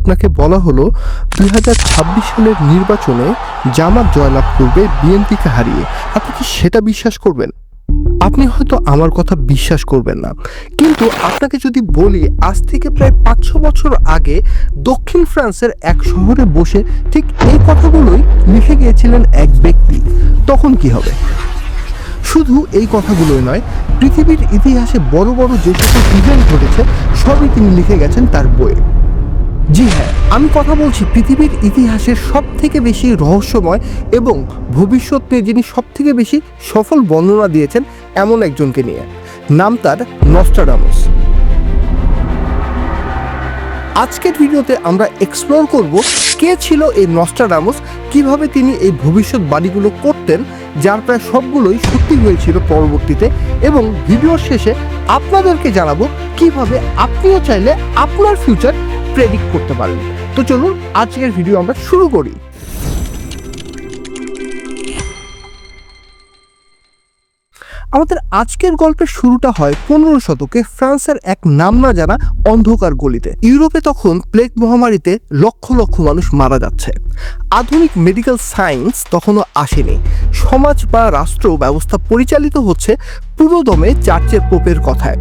আপনাকে বলা হলো 2026 সালের নির্বাচনে জামাত জয়লাভ করবে বিএনপিকে হারিয়ে, আপনি কি সেটা বিশ্বাস করবেন? আপনি হয়তো আমার কথা বিশ্বাস করবেন না, কিন্তু আপনাকে যদি বলি আজ থেকে প্রায় 500 বছর আগে দক্ষিণ ফ্রান্সের এক শহরে বসে ঠিক এই কথাগুলোই লিখে গিয়েছিলেন এক ব্যক্তি, তখন কি হবে? শুধু এই কথাগুলোই নয়, পৃথিবীর ইতিহাসে বড় বড় যে সকল ইভেন্ট ঘটেছে সবই তিনি লিখে গেছেন তার বইয়ে। জি হ্যাঁ, আমি কথা বলছি পৃথিবীর ইতিহাসের সব থেকে বেশি রহস্যময় এবং ভবিষ্যৎ নিয়ে যিনি সব থেকে বেশি সফল বর্ণনা দিয়েছেন এমন একজনকে নিয়ে। নাম তার নস্ট্রাডামুস। আজকের ভিডিওতে আমরা এক্সপ্লোর করব কে ছিল এই নস্ট্রাডামুস, কিভাবে তিনি এই ভবিষ্যৎবাণীগুলো করতেন যার প্রায় সবগুলোই সত্যি হয়েছিল পরবর্তীতে, এবং ভিডিওর শেষে আপনাদেরকে জানাবো কিভাবে আপনিও চাইলে আপনার ফিউচার প্রেডিক্ট করতে পারেন। তো চলুন আজকের ভিডিও আমরা শুরু করি। আমাদের আজকের গল্পের শুরুটা হয় 15 শতকে ফ্রান্সের এক নাম না জানা অন্ধকার গলিতে। ইউরোপে তখন প্লেগ মহামারীতে লক্ষ লক্ষ মানুষ মারা যাচ্ছে। আধুনিক মেডিকেল সায়েন্স তখনও আসেনি। সমাজ বা রাষ্ট্র ব্যবস্থা পরিচালিত হচ্ছে পুরোদমে চার্চের পোপের কথায়।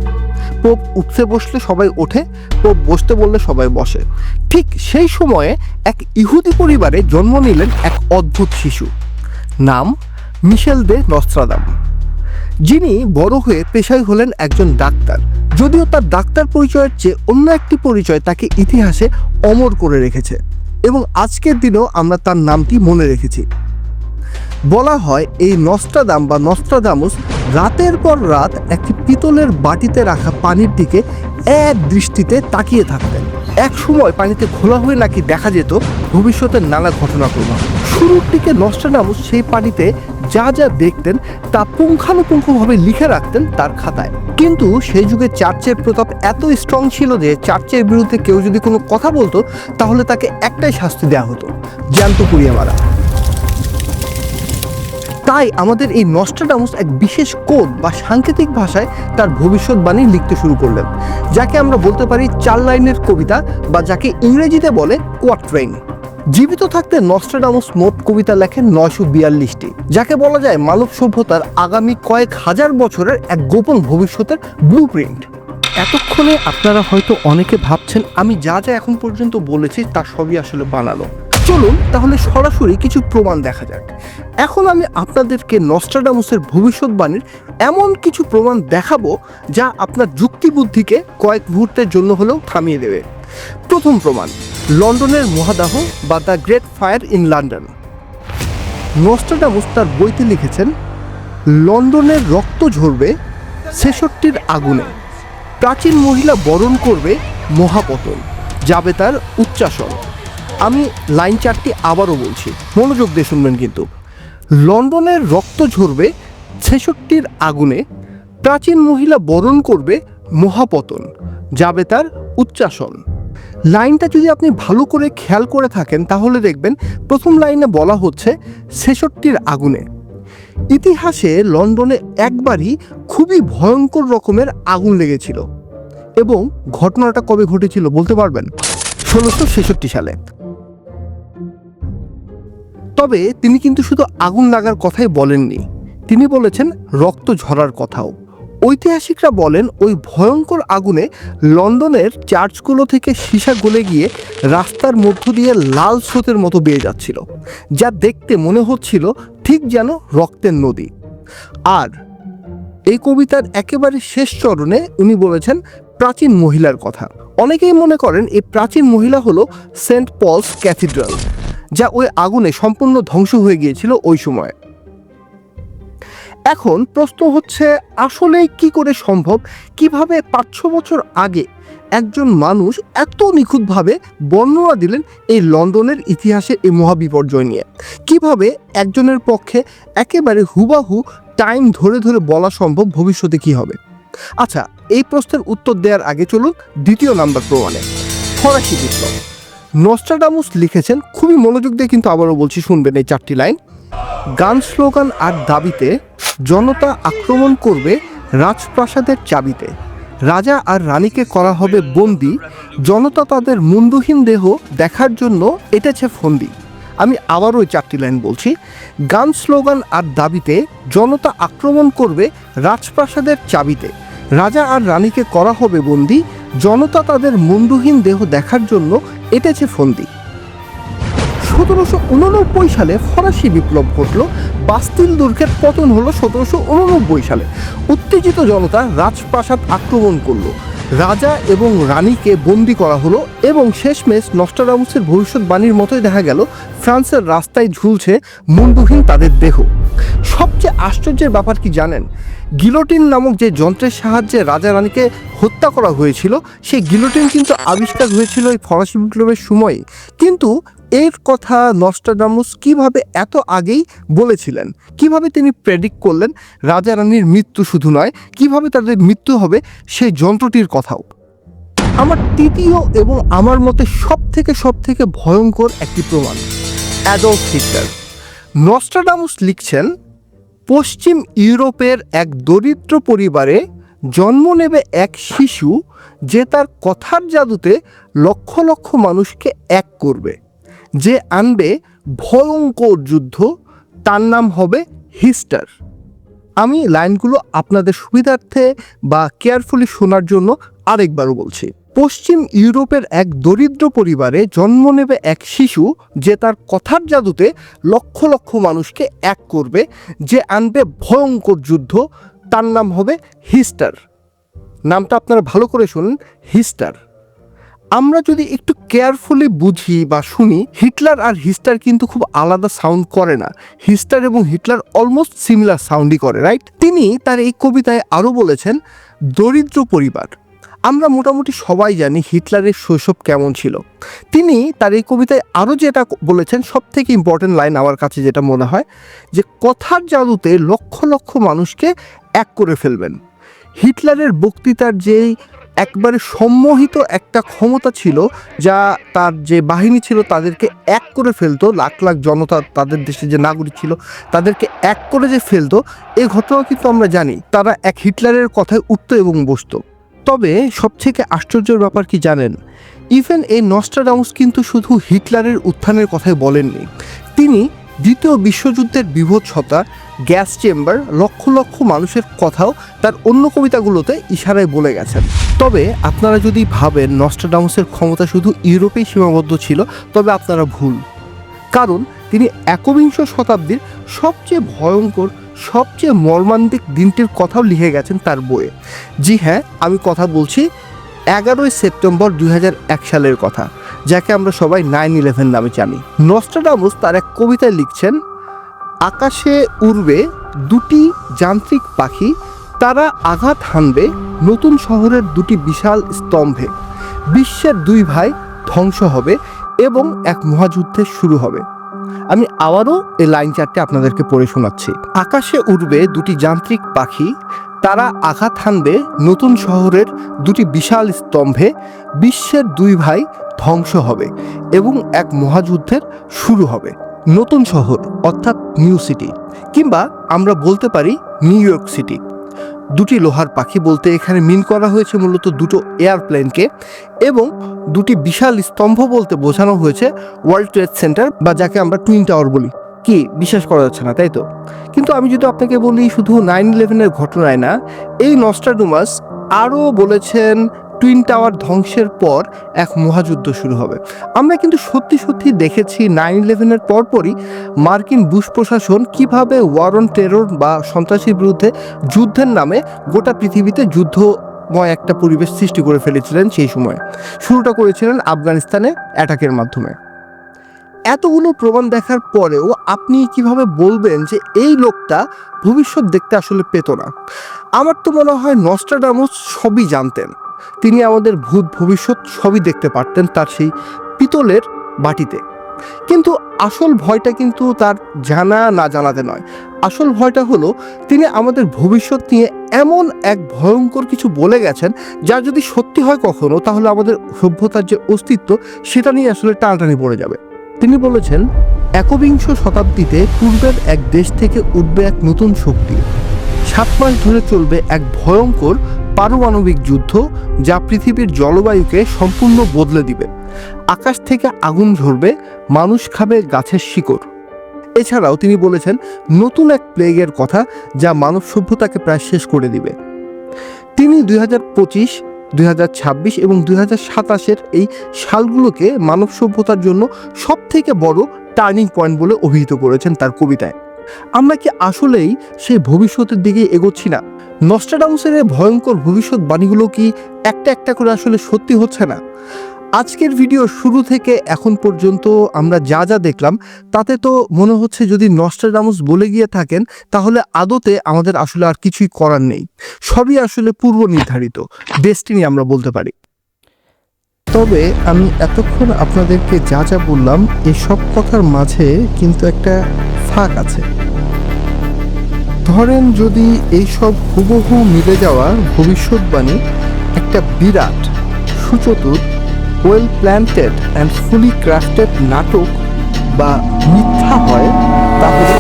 পোপ উঠতে বসলে সবাই ওঠে, পোপ বসতে বললে সবাই বসে। ঠিক সেই সময়ে এক ইহুদি পরিবারে জন্ম নিলেন এক অদ্ভুত শিশু, নাম মিশেল দে নস্ট্রাদাম, যিনি বড় হয়ে পেশায় হলেন একজন ডাক্তার। যদিও তার ডাক্তার পরিচয়ের চেয়ে অন্য একটি পরিচয় তাকে ইতিহাসে অমর করে রেখেছে, এবং আজকের দিনেও আমরা তার নামটি মনে রেখেছি। বলা হয় এই নস্ট্রাদাম বা নস্ট্রাদামুস রাতের পর রাত একটি পিতলের বাটিতে রাখা পানির দিকে এক দৃষ্টিতে তাকিয়ে থাকতেন। এক সময় পানিতে ঘোলা হয়ে নাকি দেখা যেত ভবিষ্যতের নানা ঘটনাক্রম। শুরুর দিকে নস্ট্রাডামুস সেই পানিতে যা যা দেখতেন তা পুঙ্খানুপুঙ্খভাবে লিখে রাখতেন তার খাতায়। কিন্তু সেই যুগে চার্চের প্রতাপ এত স্ট্রং ছিল যে চার্চের বিরুদ্ধে কেউ যদি কোনো কথা বলতো তাহলে তাকে একটাই শাস্তি দেওয়া হতো, জ্যান্ত পুড়িয়ে মারা। তাই আমাদের এই নস্ট্রাডামুস এক বিশেষ কোড বা সাংকেতিক ভাষায় তার ভবিষ্যৎবাণী লিখতে শুরু করলেন, যাকে আমরা বলতে পারি 4 লাইনের কবিতা, বা যাকে ইংরেজিতে বলে কোয়াট্রেইন। জীবিত থাকতে নস্ট্রাডামুস মোট কবিতা লেখেন 942টি, যাকে বলা যায় মানব সভ্যতার আগামী কয়েক হাজার বছরের এক গোপন ভবিষ্যতের ব্লুপ্রিন্ট। এতক্ষণে আপনারা হয়তো অনেকে ভাবছেন আমি যা যা এখন পর্যন্ত বলেছি তা সবই আসলে বানানো। চলুন তাহলে সরাসরি কিছু প্রমাণ দেখা যাক। এখন আমি আপনাদেরকে নস্ট্রাডামুসের ভবিষ্যৎবাণীর এমন কিছু প্রমাণ দেখাবো যা আপনার যুক্তিবুদ্ধিকে কয়েক মুহূর্তের জন্য হলেও থামিয়ে দেবে। প্রথম প্রমাণ, লন্ডনের মহাদাহ বা the great fire in London. Nostradamus তার বইতে লিখেছেন, লন্ডনের রক্ত ঝরবে 66র আগুনে, প্রাচীন মহিলা বরণ করবে মহাপতন, যাবে তার উচ্চাসন। আমি লাইন 4টি আবারও বলছি, মনোযোগ দিয়ে শুনবেন কিন্তু। লন্ডনের রক্ত ঝরবে 66র আগুনে, প্রাচীন মহিলা বরণ করবে মহাপতন, যাবে তার উচ্চাসন। লাইনটা যদি আপনি ভালো করে খেয়াল করে থাকেন তাহলে দেখবেন প্রথম লাইনে বলা হচ্ছে 66র আগুনে। ইতিহাসে লন্ডনে একবারই খুবই ভয়ঙ্কর রকমের আগুন লেগেছিল, এবং ঘটনাটা কবে ঘটেছিল বলতে পারবেন? 1666 সালে। তবে তিনি কিন্তু শুধু আগুন লাগার কথাই বলেননি, তিনি বলেছেন রক্ত ঝরার কথাও। ঐতিহাসিকরা বলেন ওই ভয়ঙ্কর আগুনে লন্ডনের চার্চগুলো থেকে সীসা গলে গিয়ে রাস্তার মধ্য দিয়ে লাল স্রোতের মতো বেয়ে যাচ্ছিল, যা দেখতে মনে হচ্ছিল ঠিক যেন রক্তের নদী। আর এই কবিতার একেবারে শেষ চরণে উনি বলেছেন প্রাচীন মহিলার কথা। অনেকেই মনে করেন এই প্রাচীন মহিলা হলো সেন্ট পলস ক্যাথিড্রাল, যা ওই আগুনে সম্পূর্ণ ধ্বংস হয়ে গিয়েছিল ওই সময়। এখন প্রশ্ন হচ্ছে আসলে কি করে সম্ভব, কিভাবে 500 বছর আগে একজন মানুষ এত নিখুঁতভাবে বর্ণনা দিলেন এই লন্ডনের ইতিহাসের এই মহাবিপর্যয় নিয়ে? কিভাবে একজনের পক্ষে একেবারে হুবাহু টাইম ধরে ধরে বলা সম্ভব ভবিষ্যতে কি হবে? আচ্ছা, এই প্রশ্নের উত্তর দেওয়ার আগে চলুন দ্বিতীয় নাম্বার প্রমাণে, ফরাসি বিপ্লব। নস্ট্রাডামুস লিখেছেন, খুবই মনোযোগ দিয়ে কিন্তু আবারও বলছি, শুনবেন এই 4টি লাইন। গান স্লোগান আর দাবিতে জনতা আক্রমণ করবে রাজপ্রাসাদের চাবিতে, রাজা আর রানীকে করা হবে বন্দি, জনতা তাদের মুন্ডহীন দেহ দেখার জন্য এঁটেছে ফন্দি। আমি আবারও ওই 4টি লাইন বলছি। গান, স্লোগান আর দাবিতে জনতা আক্রমণ করবে রাজপ্রাসাদের চাবিতে। রাজা আর রানীকে করা হবে বন্দি, জনতা তাদের মুন্ডহীন দেহ দেখার জন্য এঁটেছে ফন্দি। 1789 সালে ফরাসি বিপ্লব ঘটল, বাস্তিল দুর্গের পতন হলো 1789 সালে। উত্তেজিত জনতা রাজপ্রাসাদ আক্রমণ করলো, রাজা এবং রানীকে বন্দি করা হলো এবং শেষমেশ নস্ট্রাডামুসের ভবিষ্যৎবাণীর মতোই দেখা গেল ফ্রান্সের রাস্তায় ঝুলছে মুন্ডহীন তাদের দেহ। সবচেয়ে আশ্চর্যের ব্যাপার কি জানেন? গিলোটিন নামক যে যন্ত্রের সাহায্যে রাজা রানীকে হত্যা করা হয়েছিল, সেই গিলোটিন কিন্তু আবিষ্কার হয়েছিল এই ফরাসি বিপ্লবের সময়। কিন্তু এর কথা নস্ট্রাডামুস কিভাবে এত আগেই বলেছিলেন? কিভাবে তিনি প্রেডিক্ট করলেন রাজা রানীর মৃত্যু শুধু নয়, কিভাবে তাদের মৃত্যু হবে সেই যন্ত্রটির কথাও? আমার তৃতীয় এবং আমার মতে সব থেকে ভয়ঙ্কর একটি প্রমাণ, অ্যাডলফ হিটলার। নস্ট্রাডামুস লিখছেন, পশ্চিম ইউরোপের এক দরিদ্র পরিবারে জন্ম নেবে এক শিশু, যে তার কথার জাদুতে লক্ষ লক্ষ মানুষকে এক করবে, যে আনবে ভয়ঙ্কর যুদ্ধ, তার নাম হবে হিটলার। আমি লাইনগুলো আপনাদের সুবিধার্থে বা কেয়ারফুলি শোনার জন্য আরেকবারও বলছি। পশ্চিম ইউরোপের এক দরিদ্র পরিবারে জন্ম নেবে এক শিশু, যে তার কথার জাদুতে লক্ষ লক্ষ মানুষকে এক করবে, যে আনবে ভয়ঙ্কর যুদ্ধ, তার নাম হবে হিটলার। নামটা আপনারা ভালো করে শুনুন, হিটলার। আমরা যদি একটু কেয়ারফুলি বুঝি বা শুনি, হিটলার আর হিটলার কিন্তু খুব আলাদা সাউন্ড করে না। হিটলার এবং হিটলার অলমোস্ট সিমিলার সাউন্ডই করে, রাইট? তিনি তার এই কবিতায় আরও বলেছেন, দরিদ্র পরিবার। আমরা মোটামুটি সবাই জানি হিটলারের শৈশব কেমন ছিল। তিনি তার এই কবিতায় আরও যেটা বলেছেন, সব থেকে ইম্পর্টেন্ট লাইন আমার কাছে যেটা মনে হয়, যে কথার জাদুতে লক্ষ লক্ষ মানুষকে এক করে ফেলবেন। হিটলারের বক্তৃতার যেই একবারে সম্মোহিত একটা ক্ষমতা ছিল, যা তার যে বাহিনী ছিল তাদেরকে এক করে ফেলতো, লাখ লাখ জনতা, তাদের দেশে যে নাগরিক ছিল তাদেরকে এক করে যে ফেলতো, এই ঘটনা কিন্তু আমরা জানি। তারা এক হিটলারের কথায় উঠত এবং বসতো। তবে সবথেকে আশ্চর্যের ব্যাপার কি জানেন? ইভেন এই নস্ট্রাডামুস কিন্তু শুধু হিটলারের উত্থানের কথাই বলেননি, তিনি দ্বিতীয় বিশ্বযুদ্ধের বীভৎসতা, গ্যাস চেম্বার, লক্ষ লক্ষ মানুষের কথাও তার অন্য কবিতাগুলোতে ইশারায় বলে গেছেন। তবে আপনারা যদি ভাবেন নস্ট্রাডামুসের ক্ষমতা শুধু ইউরোপেই সীমাবদ্ধ ছিল, তবে আপনারা ভুল। কারণ তিনি একবিংশ শতাব্দীর সবচেয়ে ভয়ঙ্কর, সবচেয়ে মর্মান্তিক দিনটির কথাও লিখে গেছেন তার বইয়ে। জি হ্যাঁ, আমি কথা বলছি 11ই সেপ্টেম্বর 2001 সালের কথা, যাকে আমরা সবাই 9/11 নামে জানি। নস্ট্রাডামুস তার এক কবিতায় লিখছেন, আকাশে উড়বে দুটি যান্ত্রিক পাখি, তারা আঘাত হানবে নতুন শহরের দুটি বিশাল স্তম্ভে, বিশ্বের দুই ভাই ধ্বংস হবে এবং এক মহাযুদ্ধের শুরু হবে। আমি আবারও এই লাইন 4টে আপনাদেরকে পড়ে শোনাচ্ছি। আকাশে উড়বে দুটি যান্ত্রিক পাখি, তারা আঘাত হানবে নতুন শহরের দুটি বিশাল স্তম্ভে, বিশ্বের দুই ভাই ধ্বংস হবে এবং এক মহাযুদ্ধের শুরু হবে। নতুন শহর অর্থাৎ নিউ সিটি, কিংবা আমরা বলতে পারি নিউ ইয়র্ক সিটি। দুটি লোহার পাখি বলতে এখানে মিন করা হয়েছে মূলত দুটো এয়ারপ্লেনকে, এবং দুটি বিশাল স্তম্ভ বলতে বোঝানো হয়েছে ওয়ার্ল্ড ট্রেড সেন্টার, বা যাকে আমরা টুইন টাওয়ার বলি। কি বিশ্বাস করা যাচ্ছে না, তাই তো? কিন্তু আমি যদি আপনাকে বলি শুধু 9/11-এর ঘটনায় না, এই নস্ট্রাডামুস আরও বলেছেন টুইন টাওয়ার ধ্বংসের পর এক মহাযুদ্ধ শুরু হবে। আমরা কিন্তু সত্যি দেখেছি 9/11-এর পরপরই মার্কিন বুশ প্রশাসন কিভাবে ওয়ার অন টেরর বা সন্ত্রাসীর বিরুদ্ধে যুদ্ধের নামে গোটা পৃথিবীতে যুদ্ধময় একটা পরিবেশ সৃষ্টি করে ফেলেছিলেন। সেই সময় শুরুটা করেছিলেন আফগানিস্তানে অ্যাটাকের মাধ্যমে। এতগুলো প্রমাণ দেখার পরেও আপনি কিভাবে বলবেন যে এই লোকটা ভবিষ্যৎ দেখতে আসলে পেত না? আমার তো মনে হয় নস্ট্রাডামুস সবই জানতেন। তিনি আমাদের ভূত ভবিষ্যৎ সবই দেখতে পারতেন তার সেই পিতলের বাটিতে। কিন্তু আসল ভয়টা কিন্তু তার জানা না জানাতে নয়, আসল ভয়টা হলো তিনি আমাদের ভবিষ্যৎ নিয়ে এমন এক ভয়ঙ্কর কিছু বলে গেছেন, যা যদি সত্যি হয় কখনো, তাহলে আমাদের সভ্যতার যে অস্তিত্ব সেটা নিয়ে আসলে টানাটানি পড়ে যাবে। তিনি বলেছেন, একবিংশ শতাব্দীতে পূর্বের এক দেশ থেকে উঠবে এক নতুন শক্তি, 7 মাস ধরে চলবে এক ভয়ঙ্কর পারমাণবিক যুদ্ধ, যা পৃথিবীর জলবায়ুকে সম্পূর্ণ বদলে দিবে। আকাশ থেকে আগুন ঝরবে, মানুষ খাবে গাছের শিকড়। এছাড়াও তিনি বলেছেন নতুন এক প্লেগের কথা, যা মানব সভ্যতাকে প্রায় শেষ করে দিবে। তিনি 2025, 2026 এবং 2027 এই সালগুলোকে মানব সভ্যতার জন্য সবথেকে বড় টার্নিং পয়েন্ট বলে অভিহিত করেছেন তার কবিতায়। আমরা কি আসলেই সেই ভবিষ্যতের দিকে এগোচ্ছি না? নস্ট্রাডামুসের এই ভয়ঙ্কর ভবিষ্যৎবাণীগুলো কি একটা একটা করে আসলে সত্যি হচ্ছে না? আজকের ভিডিও শুরু থেকে এখন পর্যন্ত আমরা যা যা দেখলাম, তাতে তো মনে হচ্ছে যদি নস্ট্রাডামুস বলে গিয়ে থাকেন, তাহলে আদতে আমাদের আসলে আর কিছুই করার নেই। সবই আসলে পূর্ব নির্ধারিত, ডেস্টিনি আমরা বলতে পারি। তবে আমি এতক্ষণ আপনাদেরকে যা যা বললাম, এসব কথার মাঝে কিন্তু একটা ফাঁক আছে। ধরেন যদি এইসব হুবহু মিলে যাওয়া ভবিষ্যৎবাণী একটা বিরাট, সুচতুর, well planted and fully crafted নাটক বা মিথ্যা হয়, তাহলে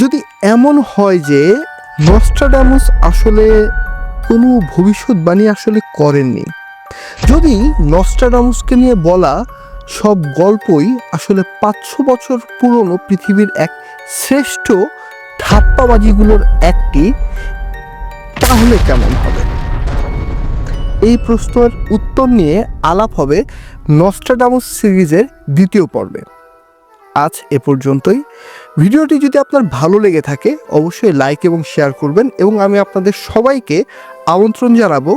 যদি এমন হয় যে নস্ট্রাডামুস আসলে কোনো ভবিষ্যৎবাণী আসলে করেননি, যদি নস্ট্রাডামুসকে নিয়ে বলা সব গল্পই আসলে 500 বছর পুরনো পৃথিবীর এক শ্রেষ্ঠ ধাপ্পাবাজিগুলোর একটি, তাহলে কেমন হবে? এই প্রশ্নের উত্তর নিয়ে আলাপ হবে নস্ট্রাডামুস সিরিজের দ্বিতীয় পর্বে। আজ এ পর্যন্তই। ভিডিওটি যদি আপনার ভালো লেগে থাকে অবশ্যই লাইক এবং শেয়ার করবেন, এবং আমি আপনাদের সবাইকে আমন্ত্রণ জানাবো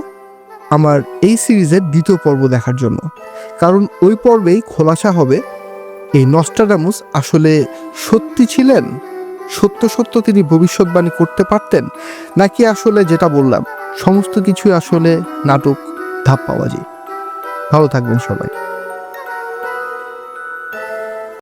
আমার এই সিরিজের দ্বিতীয় পর্ব দেখার জন্য, কারণ ওই পর্বেই খোলাসা হবে এই নস্ট্রাডামুস আসলে সত্যি ছিলেন, সত্য সত্য তিনি ভবিষ্যৎবাণী করতে পারতেন, নাকি আসলে যেটা বললাম সমস্ত কিছুই আসলে নাটক, ধাপ্পাবাজি। ভালো থাকবেন সবাই।